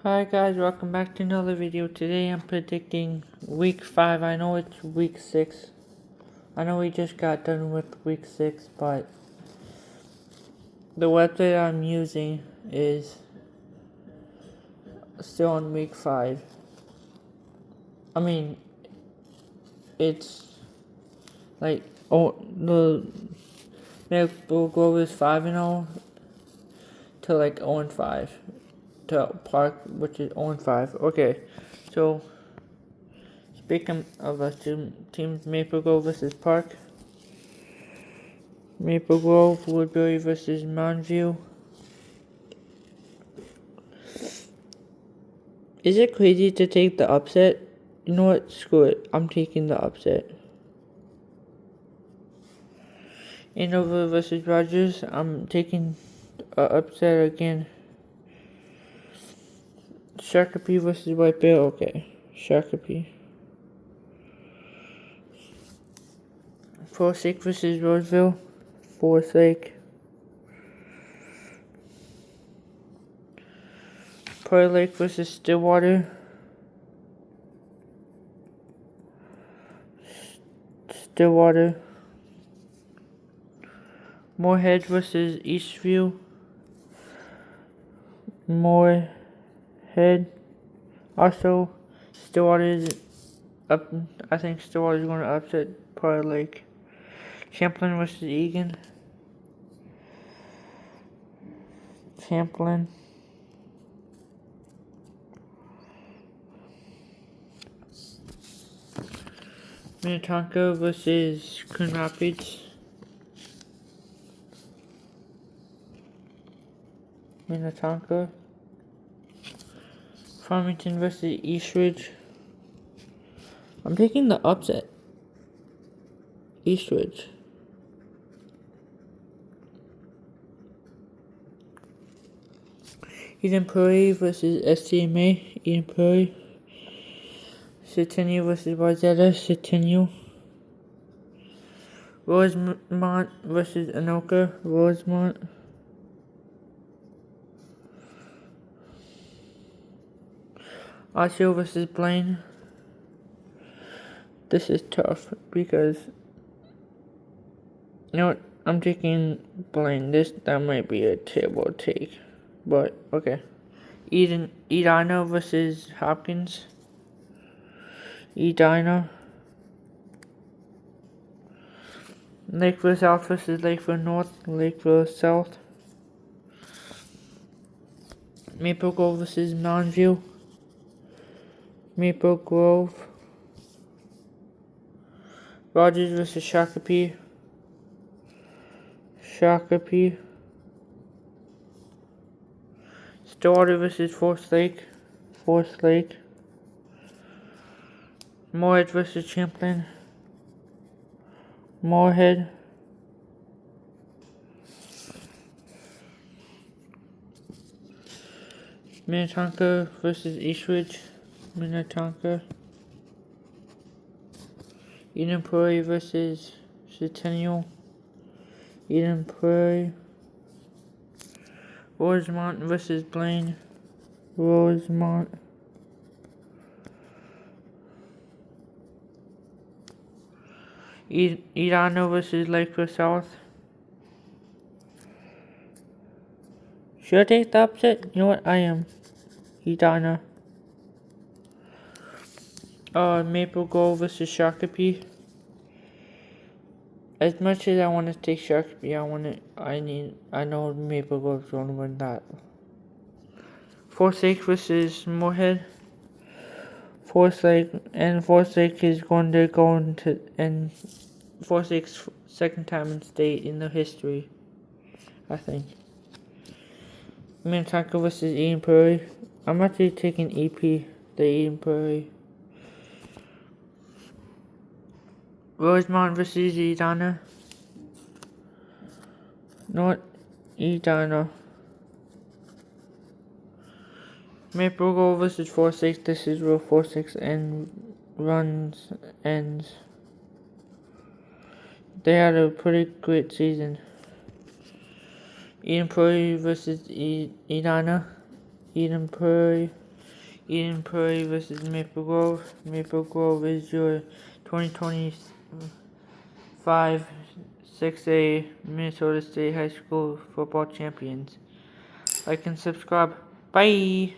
Hi guys, welcome back to another video. Today I'm predicting week 5. I know it's week 6. I know we just got done with week 6, but the website I'm using is still on week 5. I mean, it's like, the Maple Grove is 5-0 to like 0-5 to Park, which is 0-5. Okay, so speaking of us two teams, Maple Grove versus Park. Maple Grove, Woodbury versus Mountain View. Is it crazy to take the upset? You know what? Screw it. I'm taking the upset. Andover versus Rogers. I'm taking upset again. Shakopee versus White Bear. Okay. Shakopee. Forest Lake versus Roseville. Forest Lake. Pearl Lake versus Stillwater. Stillwater. Moorhead versus Eastview. Moorhead. Also, Stillwater is up. I think Stillwater is going to upset Pearl Lake. Champlain versus Egan. Champlain. Minnetonka versus Coon Rapids. Minnetonka. Farmington versus Eastridge. I'm taking the upset. Eastridge. Eden Prairie versus STMA. Eden Prairie. Centennial versus Wayzata. Centennial. Rosemont versus Anoka. Rosemont. Osceola versus Blaine. This is tough because, you know what, I'm taking Blaine. That might be a terrible take, but okay. Edina versus Hopkins. Edina. Lakeville South versus Lakeville North. Lakeville South. Maple Grove versus Mountain View. Maple Grove. Rogers versus Shakopee. Shakopee. Stillwater versus Forest Lake. Forest Lake. Moorhead versus Champlain. Moorhead. Minnetonka versus Eastridge. Minnetonka. Eden Prairie versus Centennial. Eden Prairie. Rosemont versus Blaine. Rosemont. Edina versus Lakeville South. Should I take the upset? You know what? I am. Edina. Maple Grove versus Shakopee. As much as I want to take Shakopee, I know Maple Grove's going to win that. Forest Lake versus Moorhead. Forest Lake is going to go into, and Forest Lake's second time in state in the history, I think. Minnetonka versus Eden Prairie. I'm actually taking EP, the Eden Prairie. Rosemont versus Edina. Not Edina. Maple Grove versus Forest Lake. This is where Forest Lake ends. They had a pretty great season. Eden Prairie versus Edina. Eden Prairie. Eden Prairie versus Maple Grove. Maple Grove is your 2025 6A Minnesota State High School football champions. Like and subscribe. Bye!